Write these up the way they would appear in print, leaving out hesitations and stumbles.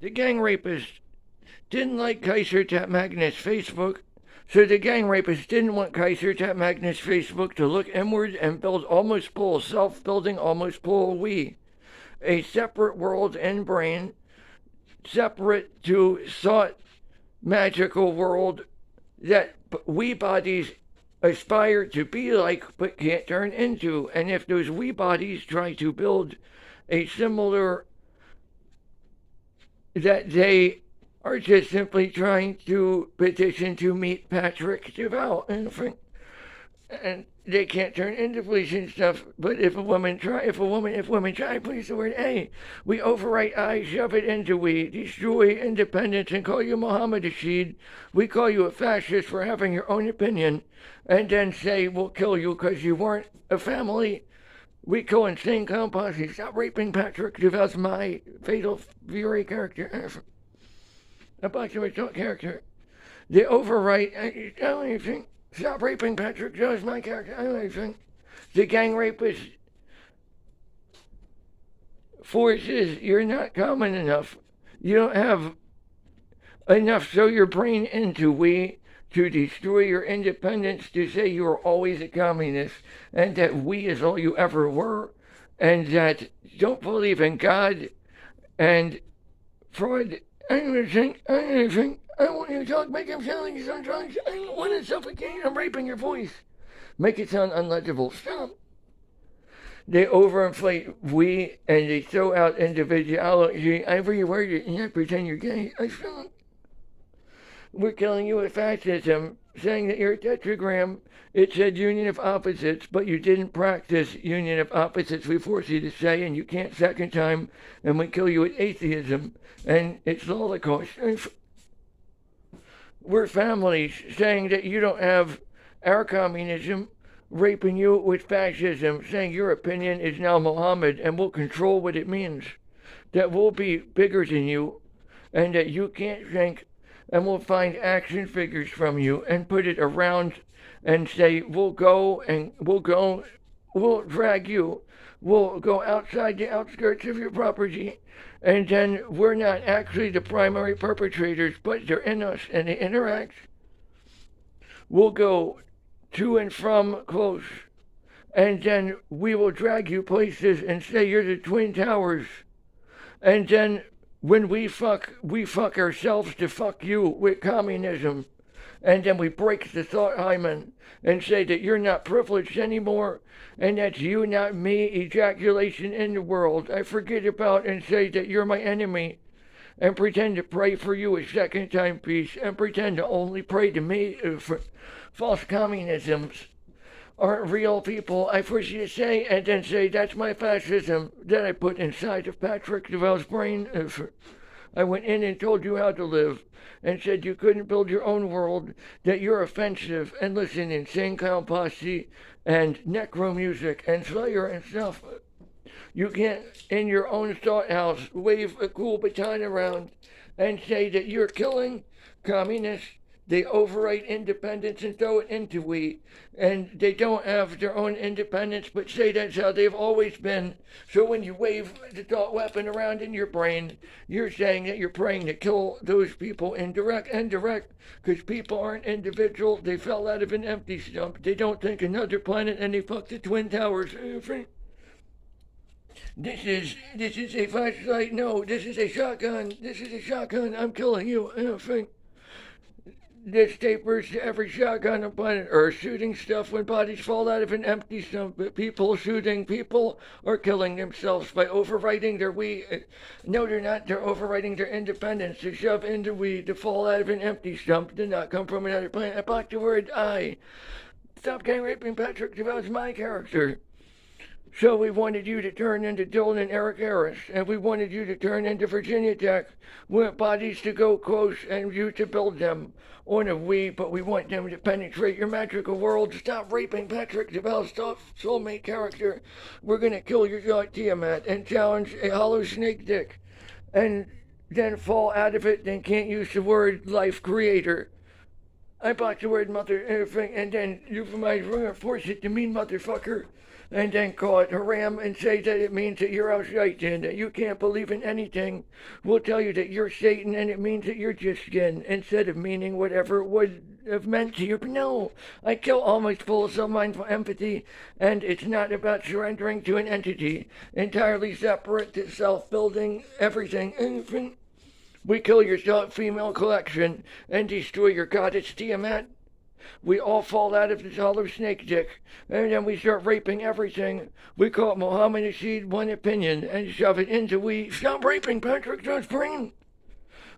The gang rapist didn't like Kaiser Magnus Facebook, so the gang rapist didn't want Kaiser Magnus Facebook to look inward and build almost pull, self-building almost pull we, a separate world and brain, separate to thought magical world that we bodies aspire to be like but can't turn into. And if those we bodies try to build a similar, that they are just simply trying to petition to meet Patrick Duval and they can't turn into police and stuff. But if women try, please the word A, we overwrite I, shove it into we, destroy independence, and call you Muhammad Rashid. We call you a fascist for having your own opinion, and then say we'll kill you because you weren't a family. We call insane posse. Stop raping Patrick Duval's my fatal fury character. A black character. They overwrite. I don't even stop raping Patrick Duval's my character. I don't even. The gang rapist forces you're not common enough. You don't have enough so your brain into we to destroy your independence, to say you are always a communist and that we is all you ever were, and that don't believe in God and Freud. I don't want you to talk, make him sound like he's on drugs. I don't want to suffocate. I'm raping your voice. Make it sound unlegible. Stop. They overinflate we and they throw out individuality. Every word you pretend you're gay. I stop. We're killing you with fascism, saying that you're a tetragram. It said union of opposites, but you didn't practice union of opposites, we force you to say, and you can't second time, and we kill you with atheism, and it's the Holocaust. We're families saying that you don't have our communism, raping you with fascism, saying your opinion is now Muhammad, and we'll control what it means, that we'll be bigger than you, and that you can't think, and we'll find action figures from you and put it around and say, we'll drag you, we'll go outside the outskirts of your property, and then we're not actually the primary perpetrators, but they're in us and they interact. We'll go to and from close, and then we will drag you places and say you're the Twin Towers, and then when we fuck ourselves to fuck you with communism. And then we break the thought hymen and say that you're not privileged anymore, and that's you, not me, ejaculation in the world. I forget about and say that you're my enemy, and pretend to pray for you a second time, peace, and pretend to only pray to me for false communisms aren't real people. I force you to say, and then say, that's my fascism that I put inside of Patrick Duval's brain. I went in and told you how to live, and said you couldn't build your own world, that you're offensive, and listen, insane clown posse, and necro music, and Slayer and stuff. You can't, in your own thought house, wave a cool baton around and say that you're killing communists. They overwrite independence and throw it into we, and they don't have their own independence, but say that's how they've always been. So when you wave the thought weapon around in your brain, you're saying that you're praying to kill those people indirect, because people aren't individual. They fell out of an empty stump. They don't think another planet, and they fuck the Twin Towers. This is a flashlight. No, this is a shotgun. This is a shotgun. I'm killing you. This tapers to every shotgun on planet Earth, shooting stuff when bodies fall out of an empty stump. People shooting, people are killing themselves by overwriting their we. No, they're not. They're overwriting their independence to shove into we, to fall out of an empty stump, to not come from another planet. I blocked the word I. Stop gang raping Patrick Duval's my character. So we wanted you to turn into Dylan and Eric Harris, and we wanted you to turn into Virginia Tech. We want bodies to go close and you to build them on a we, but we want them to penetrate your magical world. Stop raping Patrick Duval's soulmate character. We're gonna kill your yacht Tiamat and challenge a hollow snake dick, and then fall out of it, then can't use the word life creator. I blocked the word mother and then euphemize, reinforce it to mean motherfucker, and then call it haram and say that it means that you're alshitanists, that you can't believe in anything. We'll tell you that you're Satan and it means that you're just skin, instead of meaning whatever it would have meant to you. But no, I kill almost full of some mindful empathy, and it's not about surrendering to an entity entirely separate to self-building everything. We kill your female collection and destroy your goddess Tiamat. We all fall out of this hollow snake dick, and then we start raping everything. We call it Muhammad Rashid one opinion and shove it into we. Stop raping Patrick John's brain.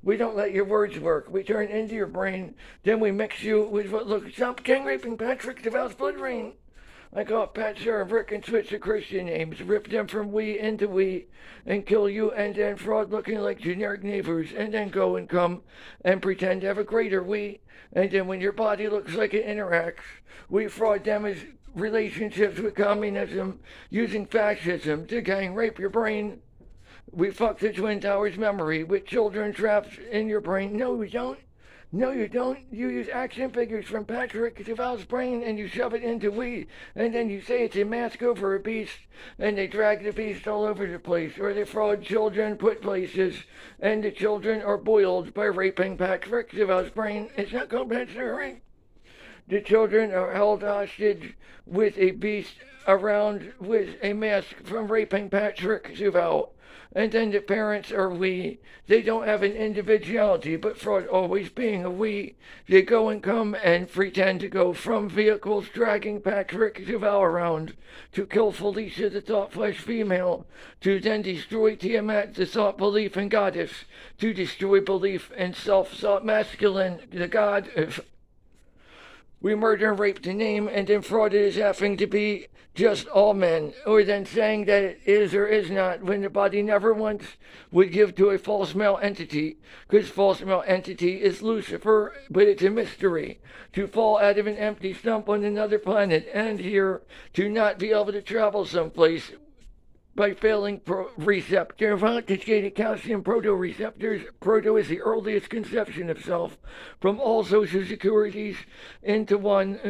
We don't let your words work. We turn into your brain. Then we mix you with what looks. Stop gang raping Patrick Devout's blood rain. I call it Pat, Sarah, and Rick and switch the Christian names, rip them from we into we, and kill you, and then fraud looking like generic neighbors, and then go and come and pretend to have a greater we, and then when your body looks like it interacts, we fraud them as relationships with communism, using fascism to gang rape your brain. We fuck the Twin Towers memory with children trapped in your brain. No, we don't. No, you don't. You use action figures from Patrick Devout's brain and you shove it into we, and then you say it's a mask over a beast, and they drag the beast all over the place, or they fraud children put places, and the children are boiled by raping Patrick Devout's brain. It's not called Patrick, right? The children are held hostage with a beast around with a mask from raping Patrick Devout. And then the parents are we. They don't have an individuality, but fraud always being a we. They go and come and pretend to go from vehicles dragging Patrick Devout around to kill Felicia, the thought flesh female, to then destroy Tiamat, the thought belief in goddess, to destroy belief in self-sought masculine, the god of. We murder and rape the name, and then fraud it as having to be just all men, or then saying that it is or is not, when the body never once would give to a false male entity, because false male entity is Lucifer, but it's a mystery. To fall out of an empty stump on another planet, and here, to not be able to travel someplace, by failing receptor, voltage-gated calcium protoreceptors. Proto is the earliest conception of self from all social securities into one.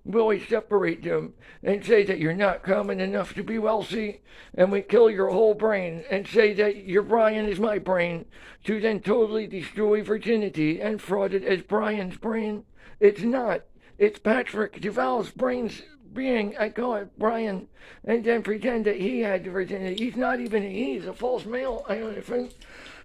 We always separate them and say that you're not common enough to be wealthy, and we kill your whole brain and say that your Brian is my brain, to then totally destroy virginity and fraud it as Brian's brain. It's not. It's Patrick Duval's brain's being, I call it Brian, and then pretend that he had the virginity. He's not even he's a false male. I don't think.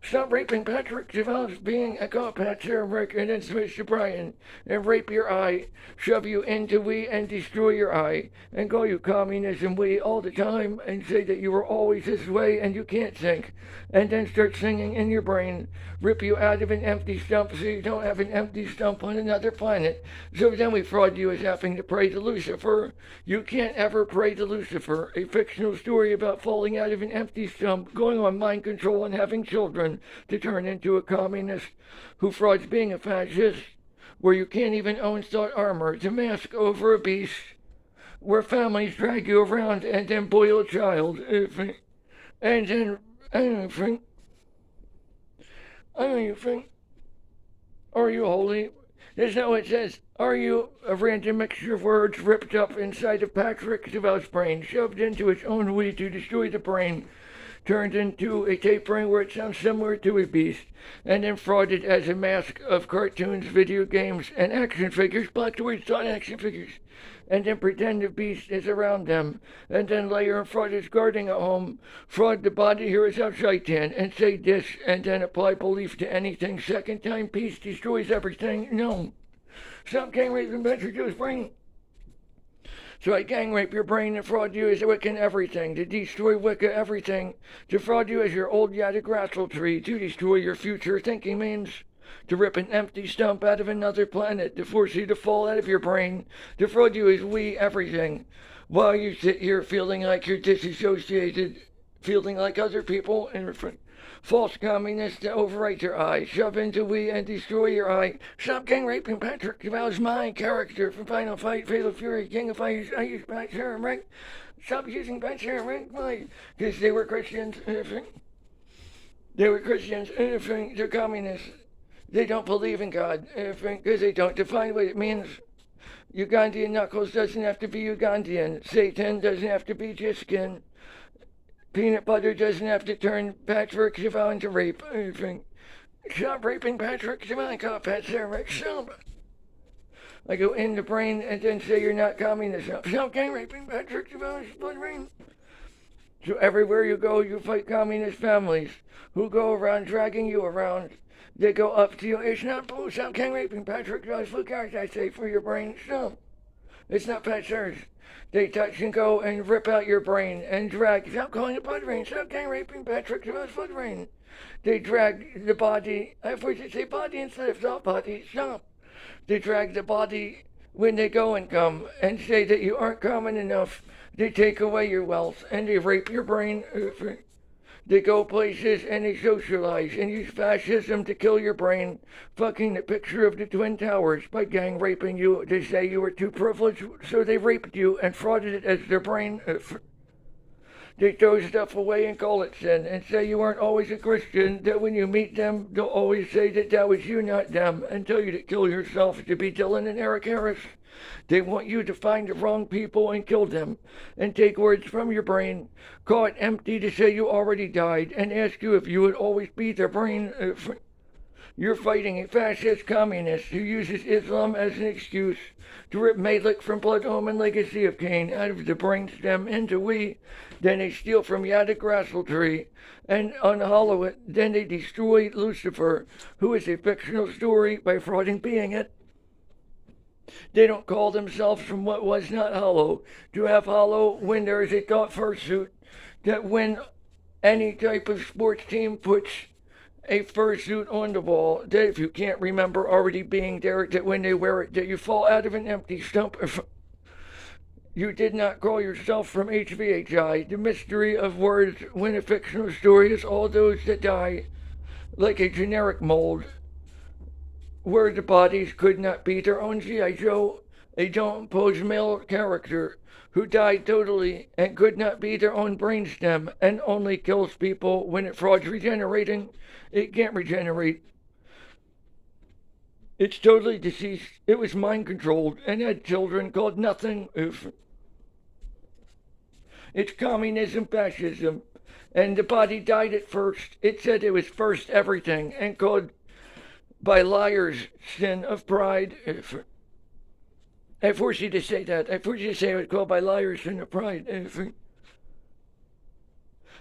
Stop raping Patrick Devout's being, I call it Pat, Sarah, Rick, and then switch to Brian, and rape your eye, shove you into we, and destroy your eye, and call you communism we all the time, and say that you were always this way, and you can't think, and then start singing in your brain, rip you out of an empty stump so you don't have an empty stump on another planet. So then we fraud you as having to pray to Lucifer. You can't ever pray to Lucifer, a fictional story about falling out of an empty stump, going on mind control and having children to turn into a communist who frauds being a fascist, where you can't even own thought armor to mask over a beast, where families drag you around and then boil a child, and then, I don't think, are you holy? That's not what it says. Are you a random mixture of words ripped up inside of Patrick Devout's brain, shoved into its own we to destroy the brain, turned into a tapering where it sounds similar to a beast, and then frauded as a mask of cartoons, video games, and action figures, black toys, thought action figures, and then pretend the beast is around them, and then layer and fraud is guarding a home, fraud the body here is outside shaitan, and say this, and then apply belief to anything. Second time peace destroys everything. No. Stop gang raping Patrick Joe's brain. So I gang rape your brain and fraud you as Wiccan everything, to destroy Wicca everything, to fraud you as your old Yada Grassel tree, to destroy your future thinking means, to rip an empty stump out of another planet, to force you to fall out of your brain, to fraud you as we everything, while you sit here feeling like you're disassociated, feeling like other people, and false communists to overwrite your eye, shove into we and destroy your eye. Stop gang raping Patrick Devout's my character from Final Fight, Fatal Fury, King of Fighters. I use Pat, Sarah, Rick. Stop using Pat, Sarah, Rick, because they were Christians. They were Christians. They're communists. They don't believe in God because they don't define what it means. Ugandan knuckles doesn't have to be Ugandan. Satan doesn't have to be just skin. Peanut butter doesn't have to turn Patrick Javon into rape. Stop raping Patrick Javon, cop Pat Sarah. Stop. I go in the brain and then say you're not communist. Stop gang raping Patrick Javon's blood rain. So everywhere you go, you fight communist families who go around dragging you around. They go up to you. It's not bull. Stop gang raping Patrick Javon's blue carrots, I say, for your brain. Stop. It's not Pat Sarah's. They touch and go and rip out your brain and drag. Stop calling it blood rain. Stop gang raping Patrick Javon's blood rain. They drag the body. I forgot to say body instead of soft body. Stop. They drag the body when they go and come and say that you aren't common enough. They take away your wealth and they rape your brain. They go places and they socialize and use fascism to kill your brain, fucking the picture of the Twin Towers by gang raping you. They say you were too privileged, so they raped you and frauded it as their brain. They throw stuff away and call it sin and say you aren't always a Christian, that when you meet them, they'll always say that that was you, not them, and tell you to kill yourself to be Dylan and Eric Harris. They want you to find the wrong people and kill them, and take words from your brain, call it empty to say you already died, and ask you if you would always be their brain. You're fighting a fascist communist who uses Islam as an excuse to rip Malik from Blood Home and Legacy of Cain out of the brainstem into we. Then they steal from Yada Grassel Tree and unhollow it. Then they destroy Lucifer, who is a fictional story, by frauding being it. They don't call themselves from what was not hollow to have hollow when there is a thought fursuit that when any type of sports team puts a fursuit on the wall, that if you can't remember already being there, that when they wear it, that you fall out of an empty stump. You did not call yourself from HVHI. The mystery of words when a fictional story is all those that die, like a generic mold, where the bodies could not be their own G.I. Joe, a don't pose male character who died totally and could not be their own brainstem and only kills people when it frauds regenerating. It can't regenerate. It's totally deceased. It was mind controlled and had children called nothing. It's communism, fascism, and the body died at first. It said it was first everything and called by liars sin of pride. I force you to say that. I force you to say it was called by liars sin of pride.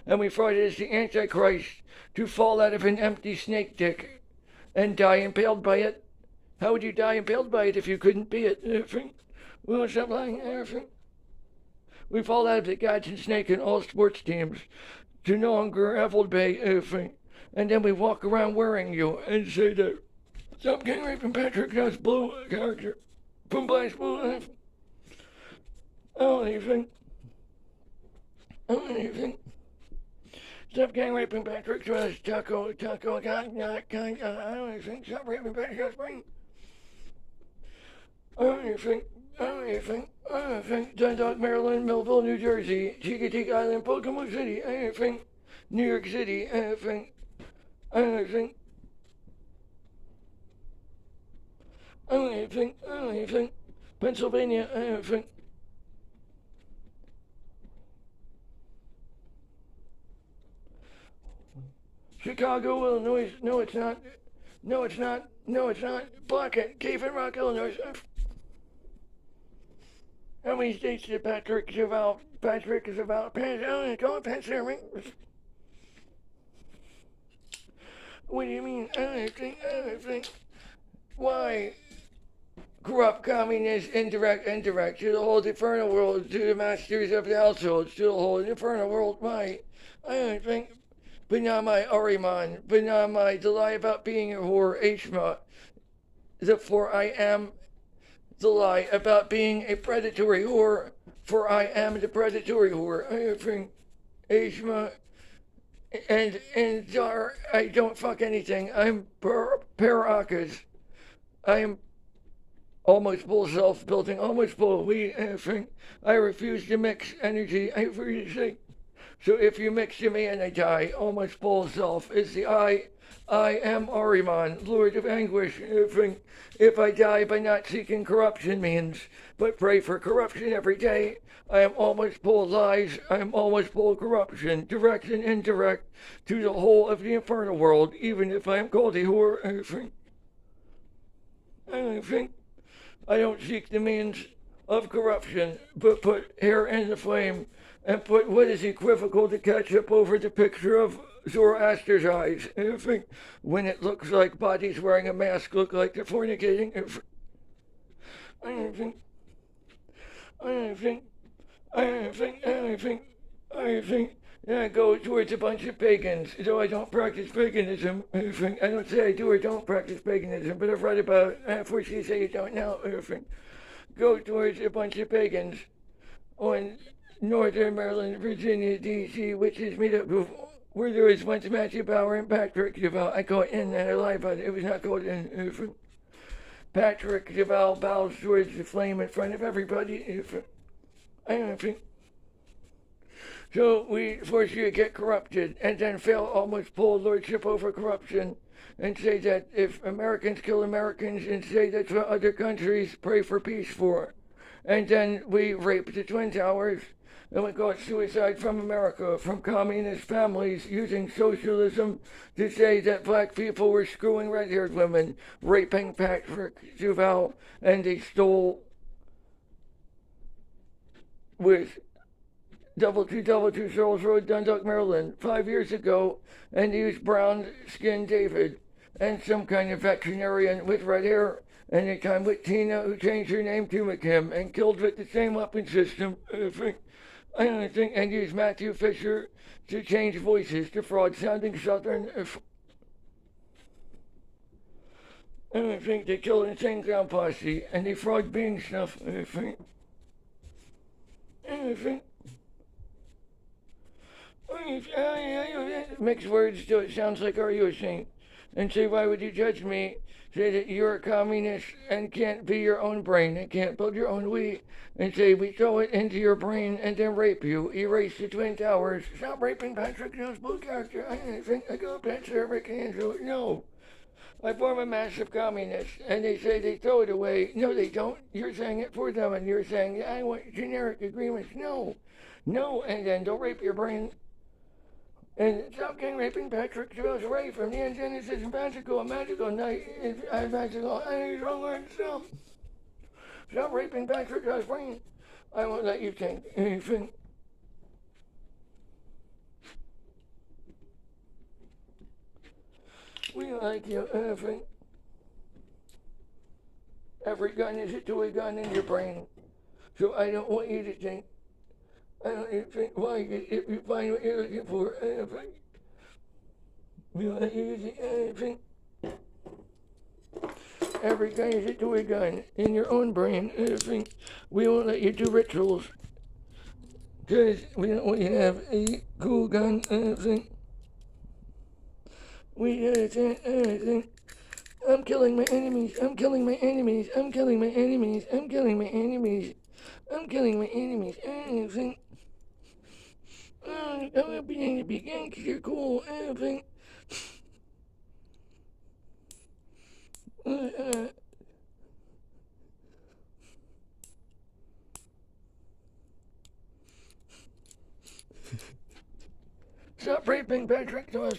And we fought it as the Antichrist to fall out of an empty snake dick and die impaled by it. How would you die impaled by it if you couldn't be it? We won't stop lying. We fall out of the Gadsden snake in all sports teams to no longer Evelyn Bay. And then we walk around wearing you and say that stop gang raping Patrick Jones blue character from Black Blue. I don't even. Stop gang raping Patrick Jones taco. I don't even. Stop raping Patrick Jones brain. I don't even. Dundalk, Maryland, Millville, New Jersey, Chicoteague Island, Pocono City, New York City, Pennsylvania, Chicago, Illinois. No, it's not. No, it's not. No, it's not. Block it. Cave and Rock, Illinois. How many states did Patrick is about? Patrick is about. Call it Pennsylvania. What do you mean? I don't think. Why? Corrupt, communist, indirect, to the whole infernal world, to the masters of the households, to the whole infernal world. Why? I don't think. Benamai Ariman, Benamai, the lie about being a whore, Ishma, for I am the lie about being a predatory whore, for I am the predatory whore. I think Ishma and Dar, I don't fuck anything. I'm Parakas. I am almost full self-building, almost full of weed. I refuse to mix energy. I refuse to say So if you mix me and I die, almost full self is the I am Ahriman, Lord of Anguish. If I die by not seeking corruption means, but pray for corruption every day, I am almost full lies, I am almost full corruption, direct and indirect, to the whole of the infernal world, even if I am called a whore. I don't seek the means of corruption, but put hair in the flame and put what is equivocal to ketchup over the picture of Zoroaster's eyes. When it looks like bodies wearing a mask look like they're fornicating. I go towards a bunch of pagans, though I don't practice paganism. I don't say I do or don't practice paganism, but I've read about it. Unfortunately, you say you don't know. Go towards a bunch of pagans on Northern Maryland, Virginia, D.C., which is made up of where there was once Matthew Bauer and Patrick Duval. I call it in and I lie about it. It was not called in. Patrick Duval bows towards the flame in front of everybody. So we force you to get corrupted and then fail almost full lordship over corruption and say that if Americans kill Americans and say that's what other countries pray for peace for. And then we rape the Twin Towers and we call it suicide from America, from communist families using socialism to say that black people were screwing red-haired women, raping Patrick Duval, and they stole with Double Two Souls Road, Dundalk, Maryland, 5 years ago, and used brown-skinned David and some kind of veterinarian with red hair, and a time with Tina, who changed her name to McKim and killed with the same weapon system, and used Matthew Fisher to change voices to fraud-sounding Southern. They killed an insane ground posse, and they fraud being stuff. Mix words till it sounds like are you a saint? And say, why would you judge me? Say that you're a communist and can't be your own brain and can't build your own we. And say, we throw it into your brain and then rape you. Erase the Twin Towers. Stop raping Patrick Jones' blue character. I go pet Sarah McAndrew. No. I form a massive communist, and they say they throw it away. No, they don't. You're saying it for them, and you're saying, I want generic agreements. No. No, and then they'll rape your brain. And stop getting raping Patrick Jones Ray from the Genesis and a magical night. I'm magical. I need wrong word stuff. Stop raping Patrick Jones brain. I won't let you think anything. We like you, everything. Every gun is a toy gun in your brain. So I don't want you to think. I don't even think why if you find what you're looking for, we want you to anything. Every gun is a toy gun in your own brain. Anything. We won't let you do rituals. Because we don't want you to have a cool gun. Anything. We anything. I'm killing my enemies. I'm killing my enemies. I'm killing my enemies. I'm killing my enemies. I'm killing my enemies. Anything. I'm gonna be because you're cool. Anything. Stop raping Patrick to us.